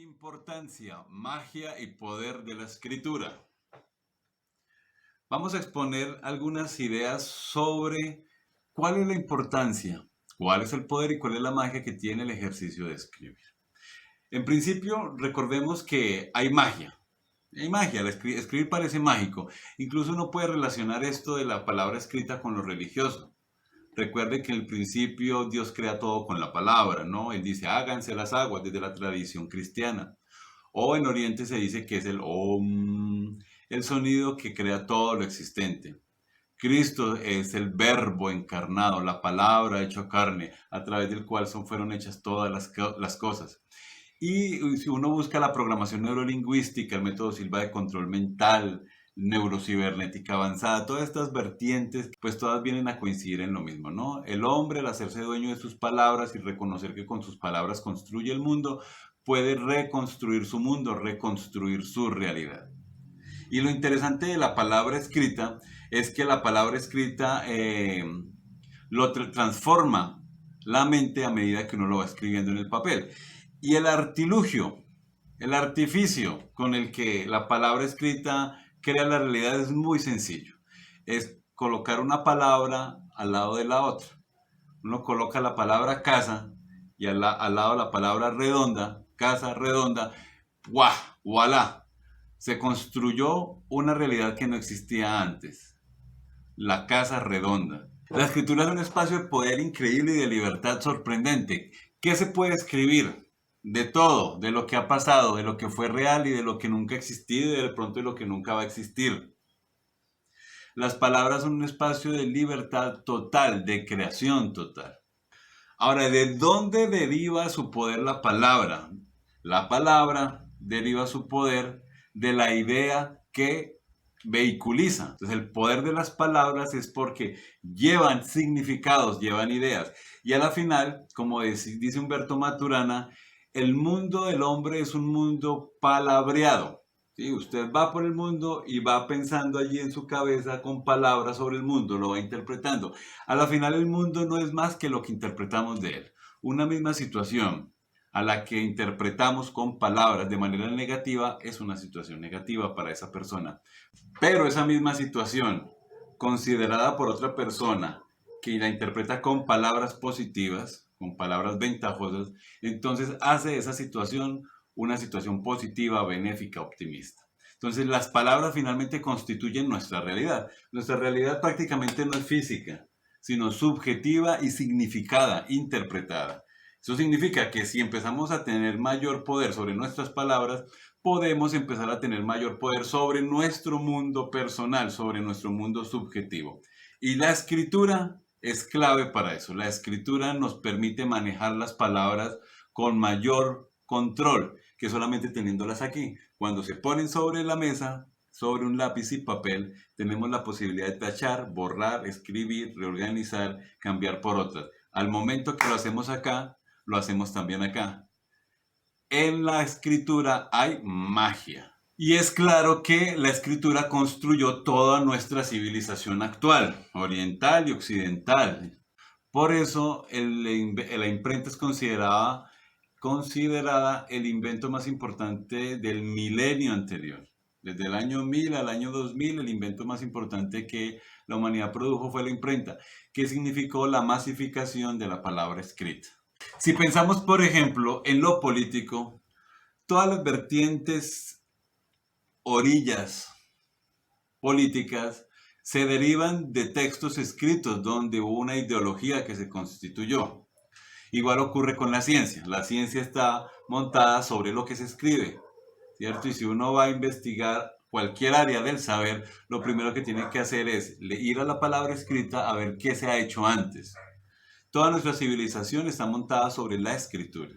Importancia, magia y poder de la escritura. Vamos a exponer algunas ideas sobre cuál es la importancia, cuál es el poder y cuál es la magia que tiene el ejercicio de escribir. En principio, recordemos que hay magia. Hay magia, escribir parece mágico. Incluso uno puede relacionar esto de la palabra escrita con lo religioso. Recuerde que en el principio Dios crea todo con la palabra, ¿no? Él dice, háganse las aguas desde la tradición cristiana. O en Oriente se dice que es el Om, el sonido que crea todo lo existente. Cristo es el verbo encarnado, la palabra hecha carne, a través del cual fueron hechas todas las cosas. Y si uno busca la programación neurolingüística, el método Silva de control mental, neurocibernética avanzada, todas estas vertientes, pues todas vienen a coincidir en lo mismo, ¿no? El hombre, al hacerse dueño de sus palabras y reconocer que con sus palabras construye el mundo, puede reconstruir su mundo, reconstruir su realidad. Y lo interesante de la palabra escrita es que la palabra escrita lo transforma la mente a medida que uno lo va escribiendo en el papel. Y el artilugio, el artificio con el que la palabra escrita crea la realidad es muy sencillo. Es colocar una palabra al lado de la otra. Uno coloca la palabra casa y al lado la palabra redonda, casa redonda, ¡guau! ¡Voilá! Se construyó una realidad que no existía antes. La casa redonda. La escritura es un espacio de poder increíble y de libertad sorprendente. ¿Qué se puede escribir? De todo, de lo que ha pasado, de lo que fue real y de lo que nunca ha existido y de pronto de lo que nunca va a existir. Las palabras son un espacio de libertad total, de creación total. Ahora, ¿de dónde deriva su poder la palabra? La palabra deriva su poder de la idea que vehiculiza. Entonces, el poder de las palabras es porque llevan significados, llevan ideas. Y a la final, como dice Humberto Maturana, el mundo del hombre es un mundo palabreado. ¿Sí? Usted va por el mundo y va pensando allí en su cabeza con palabras sobre el mundo, lo va interpretando. A la final el mundo no es más que lo que interpretamos de él. Una misma situación a la que interpretamos con palabras de manera negativa es una situación negativa para esa persona. Pero esa misma situación, considerada por otra persona que la interpreta con palabras positivas, con palabras ventajosas, entonces hace esa situación una situación positiva, benéfica, optimista. Entonces las palabras finalmente constituyen nuestra realidad. Nuestra realidad prácticamente no es física, sino subjetiva y significada, interpretada. Eso significa que si empezamos a tener mayor poder sobre nuestras palabras, podemos empezar a tener mayor poder sobre nuestro mundo personal, sobre nuestro mundo subjetivo. Y la escritura es clave para eso. La escritura nos permite manejar las palabras con mayor control que solamente teniéndolas aquí. Cuando se ponen sobre la mesa, sobre un lápiz y papel, tenemos la posibilidad de tachar, borrar, escribir, reorganizar, cambiar por otras. Al momento que lo hacemos acá, lo hacemos también acá. En la escritura hay magia. Y es claro que la escritura construyó toda nuestra civilización actual, oriental y occidental. Por eso la imprenta es considerada el invento más importante del milenio anterior. Desde el año 1000 al año 2000, el invento más importante que la humanidad produjo fue la imprenta, que significó la masificación de la palabra escrita. Si pensamos, por ejemplo, en lo político, todas las vertientes, orillas políticas se derivan de textos escritos donde hubo una ideología que se constituyó. Igual ocurre con la ciencia. La ciencia está montada sobre lo que se escribe, ¿cierto? Y si uno va a investigar cualquier área del saber, lo primero que tiene que hacer es ir a la palabra escrita a ver qué se ha hecho antes. Toda nuestra civilización está montada sobre la escritura.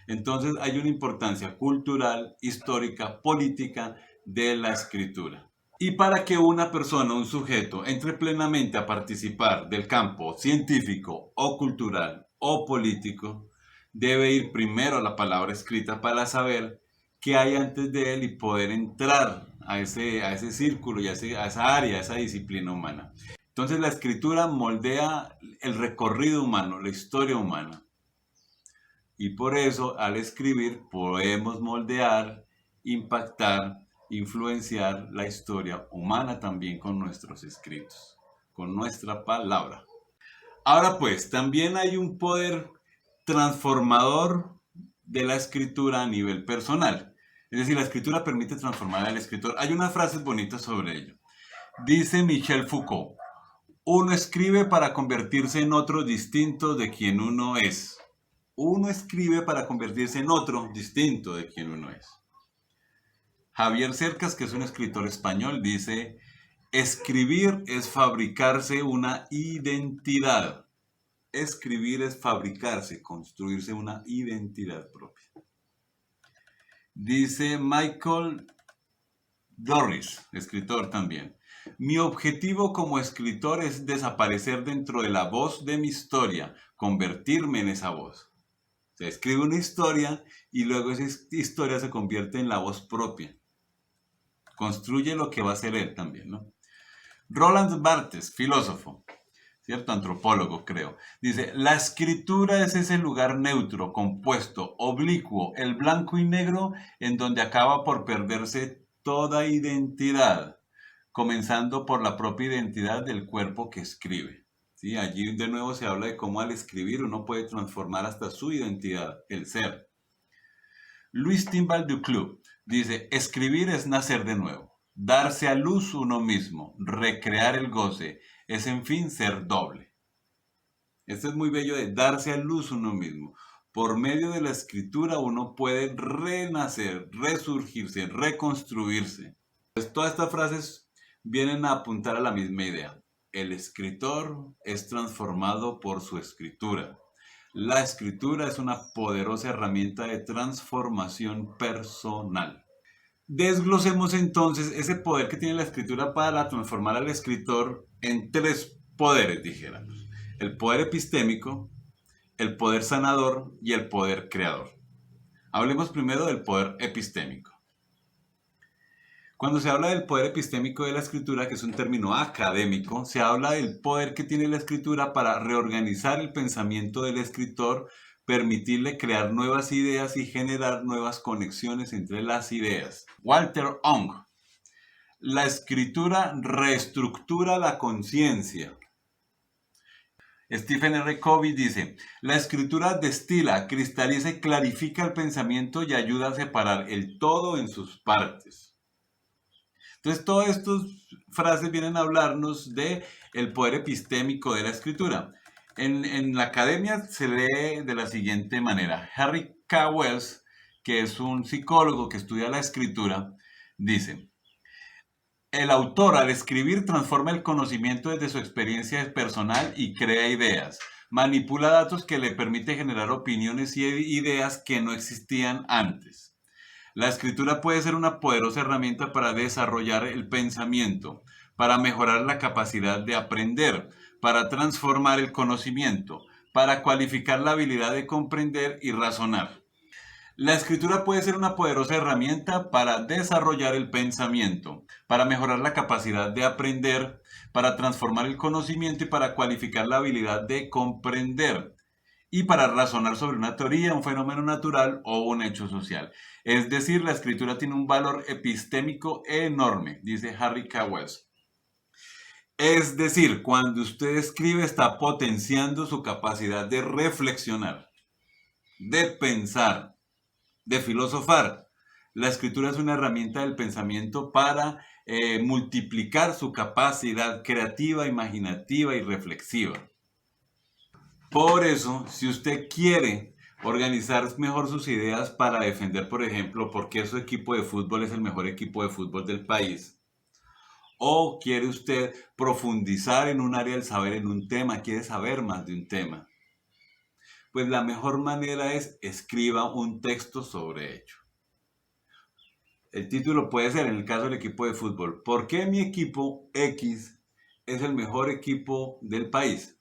Entonces hay una importancia cultural, histórica, política de la escritura. Y para que una persona, un sujeto, entre plenamente a participar del campo científico o cultural o político, debe ir primero a la palabra escrita para saber qué hay antes de él y poder entrar a ese círculo y a esa área, a esa disciplina humana. Entonces la escritura moldea el recorrido humano, la historia humana. Y por eso al escribir podemos moldear, impactar, influenciar la historia humana también con nuestros escritos, con nuestra palabra. Ahora pues, también hay un poder transformador de la escritura a nivel personal. Es decir, la escritura permite transformar al escritor. Hay unas frases bonitas sobre ello. Dice Michel Foucault, uno escribe para convertirse en otro distinto de quien uno es. Uno escribe para convertirse en otro distinto de quien uno es. Javier Cercas, que es un escritor español, dice, escribir es fabricarse una identidad. Escribir es fabricarse, construirse una identidad propia. Dice Michael Dorris, escritor también. Mi objetivo como escritor es desaparecer dentro de la voz de mi historia, convertirme en esa voz. O sea, escribe una historia y luego esa historia se convierte en la voz propia. Construye lo que va a ser él también, ¿no? Roland Barthes, filósofo, ¿cierto? Antropólogo, creo. Dice, la escritura es ese lugar neutro, compuesto, oblicuo, el blanco y negro, en donde acaba por perderse toda identidad, comenzando por la propia identidad del cuerpo que escribe. ¿Sí? Allí de nuevo se habla de cómo al escribir uno puede transformar hasta su identidad, el ser. Luis Timbal Duclos dice, escribir es nacer de nuevo, darse a luz uno mismo, recrear el goce, es en fin ser doble. Esto es muy bello de darse a luz uno mismo. Por medio de la escritura uno puede renacer, resurgirse, reconstruirse. Pues todas estas frases vienen a apuntar a la misma idea. El escritor es transformado por su escritura. La escritura es una poderosa herramienta de transformación personal. Desglosemos entonces ese poder que tiene la escritura para transformar al escritor en tres poderes, dijéramos. El poder epistémico, el poder sanador y el poder creador. Hablemos primero del poder epistémico. Cuando se habla del poder epistémico de la escritura, que es un término académico, se habla del poder que tiene la escritura para reorganizar el pensamiento del escritor, permitirle crear nuevas ideas y generar nuevas conexiones entre las ideas. Walter Ong. La escritura reestructura la conciencia. Stephen R. Covey dice, la escritura destila, cristaliza y clarifica el pensamiento y ayuda a separar el todo en sus partes. Entonces, todas estas frases vienen a hablarnos de el poder epistémico de la escritura. En la academia se lee de la siguiente manera. Harry K. Wells, que es un psicólogo que estudia la escritura, dice, el autor al escribir transforma el conocimiento desde su experiencia personal y crea ideas. Manipula datos que le permite generar opiniones y ideas que no existían antes. La escritura puede ser una poderosa herramienta para desarrollar el pensamiento, para mejorar la capacidad de aprender, para transformar el conocimiento, para cualificar la habilidad de comprender y razonar. La escritura puede ser una poderosa herramienta para desarrollar el pensamiento, para mejorar la capacidad de aprender, para transformar el conocimiento y para cualificar la habilidad de comprender y para razonar sobre una teoría, un fenómeno natural o un hecho social. Es decir, la escritura tiene un valor epistémico enorme, dice Harry K. Wells. Es decir, cuando usted escribe está potenciando su capacidad de reflexionar, de pensar, de filosofar. La escritura es una herramienta del pensamiento para multiplicar su capacidad creativa, imaginativa y reflexiva. Por eso, si usted quiere organizar mejor sus ideas para defender, por ejemplo, por qué su equipo de fútbol es el mejor equipo de fútbol del país, o quiere usted profundizar en un área del saber, en un tema, quiere saber más de un tema, pues la mejor manera es escriba un texto sobre ello. El título puede ser, en el caso del equipo de fútbol, ¿por qué mi equipo X es el mejor equipo del país?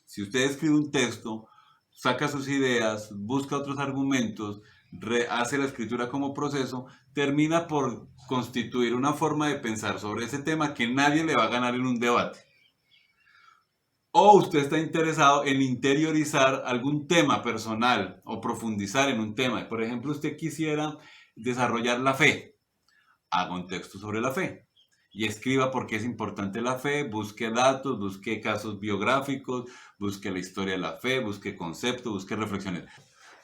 Si usted escribe un texto, saca sus ideas, busca otros argumentos, hace la escritura como proceso, termina por constituir una forma de pensar sobre ese tema que nadie le va a ganar en un debate. O usted está interesado en interiorizar algún tema personal o profundizar en un tema. Por ejemplo, usted quisiera desarrollar la fe. Haga un texto sobre la fe y escriba por qué es importante la fe, busque datos, busque casos biográficos, busque la historia de la fe, busque conceptos, busque reflexiones.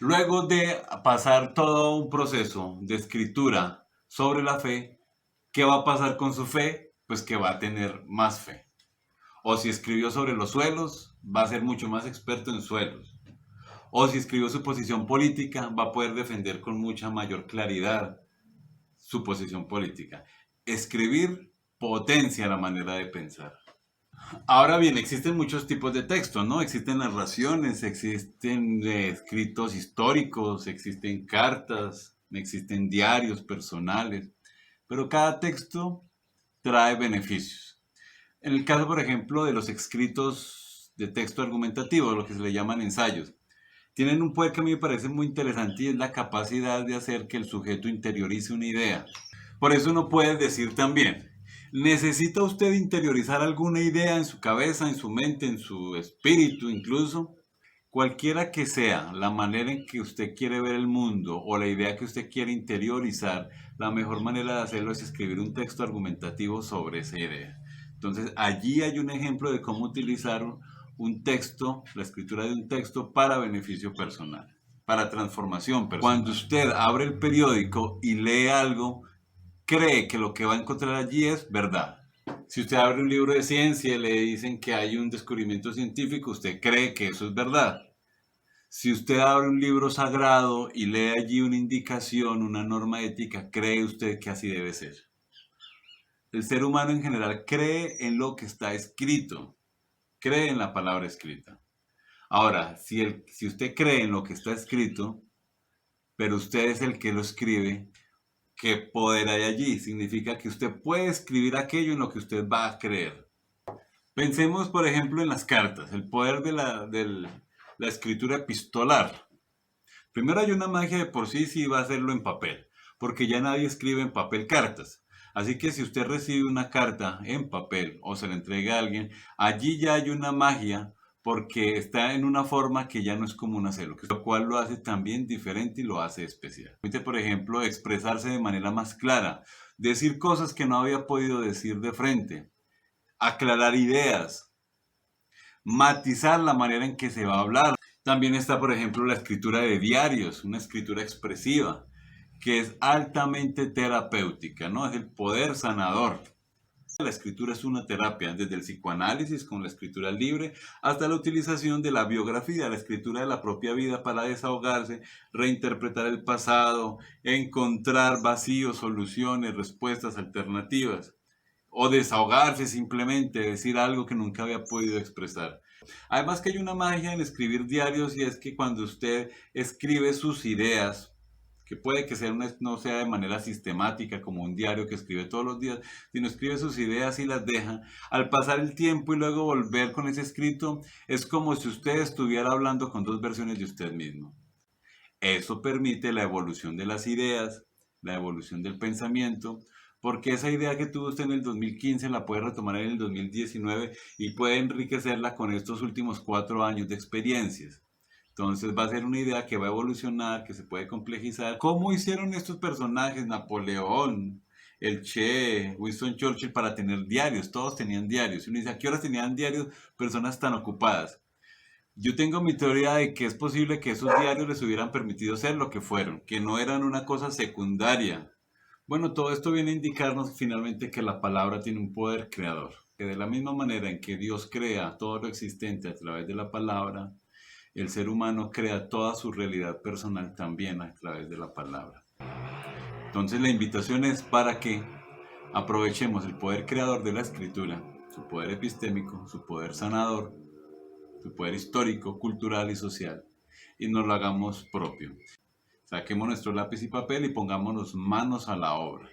Luego de pasar todo un proceso de escritura sobre la fe, ¿qué va a pasar con su fe? Pues que va a tener más fe. O si escribió sobre los suelos, va a ser mucho más experto en suelos. O si escribió su posición política, va a poder defender con mucha mayor claridad su posición política. Escribir potencia la manera de pensar. Ahora bien, existen muchos tipos de textos, ¿no? Existen narraciones, existen escritos históricos, existen cartas, existen diarios personales, pero cada texto trae beneficios. En el caso, por ejemplo, de los escritos de texto argumentativo, lo que se le llaman ensayos, tienen un poder que a mí me parece muy interesante y es la capacidad de hacer que el sujeto interiorice una idea. Por eso uno puede decir también, ¿necesita usted interiorizar alguna idea en su cabeza, en su mente, en su espíritu incluso? Cualquiera que sea la manera en que usted quiere ver el mundo o la idea que usted quiere interiorizar, la mejor manera de hacerlo es escribir un texto argumentativo sobre esa idea. Entonces, allí hay un ejemplo de cómo utilizar un texto, la escritura de un texto para beneficio personal, para transformación personal. Cuando usted abre el periódico y lee algo, cree que lo que va a encontrar allí es verdad. Si usted abre un libro de ciencia y le dicen que hay un descubrimiento científico, usted cree que eso es verdad. Si usted abre un libro sagrado y lee allí una indicación, una norma ética, cree usted que así debe ser. El ser humano en general cree en lo que está escrito, cree en la palabra escrita. Ahora, si usted cree en lo que está escrito, pero usted es el que lo escribe, ¿qué poder hay allí? Significa que usted puede escribir aquello en lo que usted va a creer. Pensemos, por ejemplo, en las cartas, el poder de la escritura epistolar. Primero hay una magia de por sí si va a hacerlo en papel, porque ya nadie escribe en papel cartas. Así que si usted recibe una carta en papel o se la entrega a alguien, allí ya hay una magia porque está en una forma que ya no es común hacerlo, lo cual lo hace también diferente y lo hace especial. Permite, por ejemplo, expresarse de manera más clara, decir cosas que no había podido decir de frente, aclarar ideas, matizar la manera en que se va a hablar. También está, por ejemplo, la escritura de diarios, una escritura expresiva, que es altamente terapéutica, ¿no? Es el poder sanador. La escritura es una terapia, desde el psicoanálisis con la escritura libre hasta la utilización de la biografía, la escritura de la propia vida para desahogarse, reinterpretar el pasado, encontrar vacíos, soluciones, respuestas alternativas o desahogarse simplemente, decir algo que nunca había podido expresar. Además que hay una magia en escribir diarios y es que cuando usted escribe sus ideas, que puede que no sea de manera sistemática como un diario que escribe todos los días, sino escribe sus ideas y las deja, al pasar el tiempo y luego volver con ese escrito, es como si usted estuviera hablando con dos versiones de usted mismo. Eso permite la evolución de las ideas, la evolución del pensamiento, porque esa idea que tuvo usted en el 2015 la puede retomar en el 2019 y puede enriquecerla con estos últimos 4 años de experiencias. Entonces va a ser una idea que va a evolucionar, que se puede complejizar. ¿Cómo hicieron estos personajes, Napoleón, el Che, Winston Churchill, para tener diarios? Todos tenían diarios. Y uno dice, ¿a qué horas tenían diarios personas tan ocupadas? Yo tengo mi teoría de que es posible que esos diarios les hubieran permitido ser lo que fueron, que no eran una cosa secundaria. Bueno, todo esto viene a indicarnos finalmente que la palabra tiene un poder creador, que de la misma manera en que Dios crea todo lo existente a través de la palabra, el ser humano crea toda su realidad personal también a través de la palabra. Entonces la invitación es para que aprovechemos el poder creador de la escritura, su poder epistémico, su poder sanador, su poder histórico, cultural y social, y nos lo hagamos propio. Saquemos nuestro lápiz y papel y pongámonos manos a la obra.